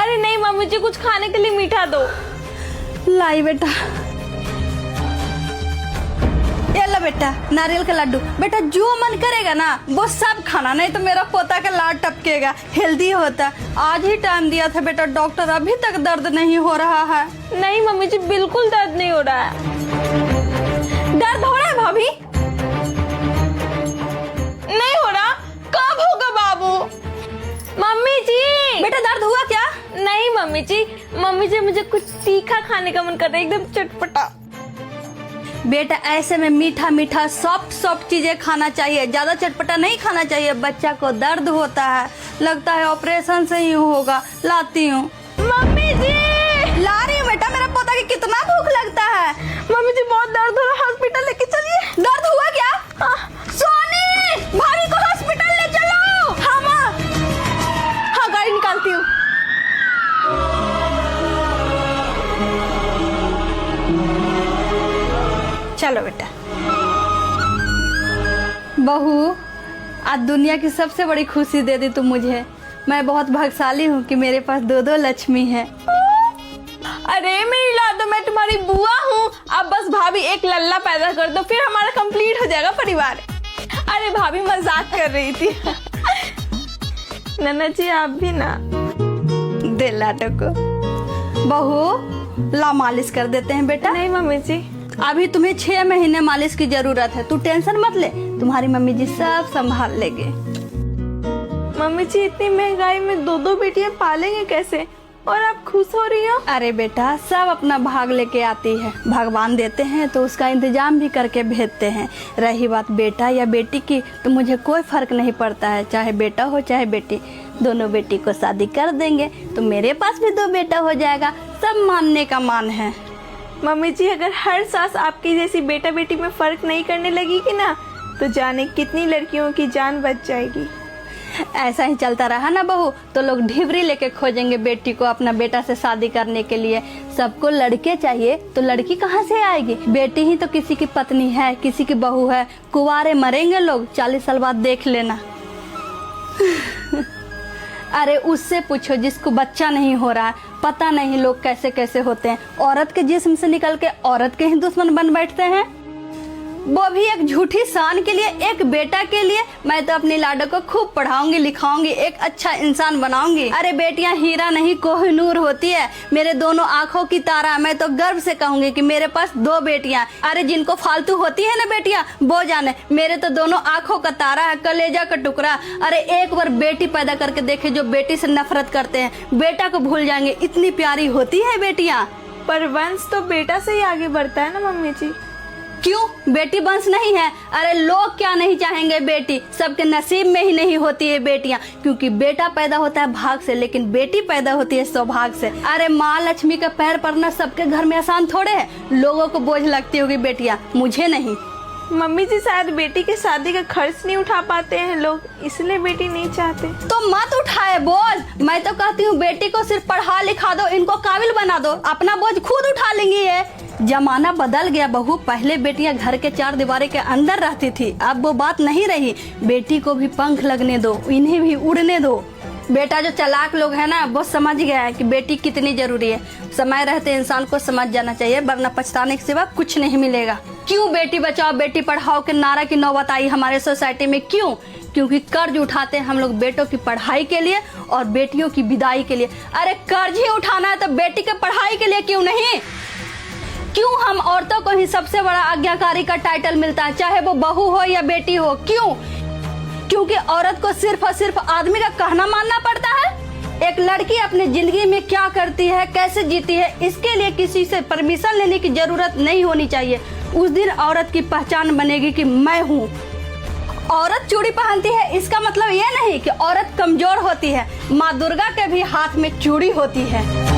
अरे नहीं मम्मी जी, कुछ खाने के लिए मीठा दो। लाई बेटा, ये लो बेटा नारियल का लड्डू। बेटा जो मन करेगा ना वो सब खाना, नहीं तो मेरा पोता का लाड टपकेगा। हेल्दी होता। आज ही टाइम दिया था बेटा डॉक्टर, अभी तक दर्द नहीं हो रहा है। नहीं मम्मी जी, बिल्कुल दर्द नहीं हो रहा है। दर्द हो रहा है भाभी? नहीं हो रहा। कब होगा बाबू? मम्मी जी बेटा दर्द हुआ क्या? नहीं मम्मी जी, मुझे कुछ तीखा खाने का मन कर रहा है, एकदम चटपटा। बेटा ऐसे में मीठा मीठा सॉफ्ट चीजें खाना चाहिए, ज्यादा चटपटा नहीं खाना चाहिए। बच्चा को दर्द होता है, लगता है ऑपरेशन से ही होगा। लाती हूँ। मम्मी जी ला रही हूँ बेटा। मेरा पोता की कितना भूख लगता है। मम्मी जी बहुत दर्द हो रहा है, हॉस्पिटल लेके चलिए। दर्द हुआ क्या? सोनी, भाभी को हॉस्पिटल ले चलो। हाँ माँ, हाँ गाड़ी निकालती हूँ। चलो बेटा। बहू, आज दुनिया की सबसे बड़ी खुशी दे दी तुम मुझे। मैं बहुत भाग्यशाली हूँ कि मेरे पास दो लक्ष्मी है। अरे मेरी लाडो, मैं तुम्हारी बुआ हूँ। अब बस भाभी एक लल्ला पैदा कर दो, फिर हमारा कंप्लीट हो जाएगा परिवार। अरे भाभी मजाक कर रही थी। नन्ना जी आप भी ना दे लाडो को। बहू ला मालिश कर देते हैं बेटा। नहीं मम्मी जी, अभी तुम्हें 6 महीने मालिश की जरूरत है। तू टेंशन मत ले, तुम्हारी मम्मी जी सब संभाल लेंगे। मम्मी जी इतनी महंगाई में दो बेटियां पालेंगे कैसे? और आप खुश हो रही हो? अरे बेटा सब अपना भाग लेके आती है, भगवान देते हैं तो उसका इंतजाम भी करके भेजते हैं। रही बात बेटा या बेटी की, तो मुझे कोई फर्क नहीं पड़ता है, चाहे बेटा हो चाहे बेटी। दोनों बेटी को शादी कर देंगे तो मेरे पास भी 2 बेटा हो जाएगा। सब मानने का मान है। मम्मी जी अगर हर सास आपकी जैसी बेटा बेटी में फर्क नहीं करने लगेगी ना, तो जाने कितनी लड़कियों की जान बच जाएगी। ऐसा ही चलता रहा ना बहू, तो लोग ढिबरी लेके खोजेंगे बेटी को अपना बेटा से शादी करने के लिए। सबको लड़के चाहिए तो लड़की कहाँ से आएगी? बेटी ही तो किसी की पत्नी है, किसी की बहू है। कुंवारे मरेंगे लोग, 40 साल बाद देख लेना। अरे उससे पूछो जिसको बच्चा नहीं हो रहा है। पता नहीं लोग कैसे कैसे होते हैं, औरत के जिस्म से निकल के औरत के ही दुश्मन बन बैठते हैं। वो भी एक झूठी शान के लिए, एक बेटा के लिए। मैं तो अपनी लाडो को खूब पढ़ाऊंगी लिखाऊंगी, एक अच्छा इंसान बनाऊंगी। अरे बेटियां हीरा नहीं कोहिनूर होती है, मेरे दोनों आंखों की तारा। मैं तो गर्व से कहूंगी कि मेरे पास 2 बेटियां। अरे जिनको फालतू होती है ना बेटियां, वो जाने, मेरे तो दोनों आंखों का तारा है, कलेजा का टुकड़ा। अरे एक बार बेटी पैदा करके देखे, जो बेटी से नफरत करते हैं बेटा को भूल जाएंगे। इतनी प्यारी होती है बेटियां। पर वंश तो बेटा से ही आगे बढ़ता है ना मम्मी जी। क्यों बेटी वंश नहीं है? अरे लोग क्या नहीं चाहेंगे बेटी, सबके नसीब में ही नहीं होती है बेटियां। क्योंकि बेटा पैदा होता है भाग से, लेकिन बेटी पैदा होती है सौभाग्य से। अरे माँ लक्ष्मी का पैर पड़ना सबके घर में आसान थोड़े है। लोगों को बोझ लगती होगी बेटियां, मुझे नहीं। मम्मी जी शायद बेटी के शादी का खर्च नहीं उठा पाते हैं लोग, इसलिए बेटी नहीं चाहते। तो मत उठाए बोझ। मैं तो कहती हूँ बेटी को सिर्फ पढ़ा लिखा दो, इनको काबिल बना दो, अपना बोझ खुद उठा लेंगी। ये जमाना बदल गया बहू। पहले बेटियां घर के 4 दीवारी के अंदर रहती थी, अब वो बात नहीं रही। बेटी को भी पंख लगने दो, इन्हें भी उड़ने दो। बेटा जो चालाक लोग है ना, वो समझ गया है कि बेटी कितनी जरूरी है। समय रहते इंसान को समझ जाना चाहिए, वरना पछताने के सिवा कुछ नहीं मिलेगा। क्यों बेटी बचाओ बेटी पढ़ाओ के नारा की नौबत आई हमारे सोसाइटी में? क्यों? क्योंकि कर्ज उठाते हैं हम लोग बेटों की पढ़ाई के लिए और बेटियों की विदाई के लिए। अरे कर्ज ही उठाना है तो बेटी के पढ़ाई के लिए क्यों नहीं? क्यों हम औरतों को ही सबसे बड़ा आज्ञाकारी का टाइटल मिलता है, चाहे वो बहू हो या बेटी हो? क्यों? क्योंकि औरत को सिर्फ और सिर्फ आदमी का कहना मानना पड़ता है। एक लड़की अपनी जिंदगी में क्या करती है, कैसे जीती है, इसके लिए किसी से परमिशन लेने की जरूरत नहीं होनी चाहिए। उस दिन औरत की पहचान बनेगी कि मैं हूँ। औरत चूड़ी पहनती है इसका मतलब ये नहीं कि औरत कमजोर होती है। माँ दुर्गा के भी हाथ में चूड़ी होती है।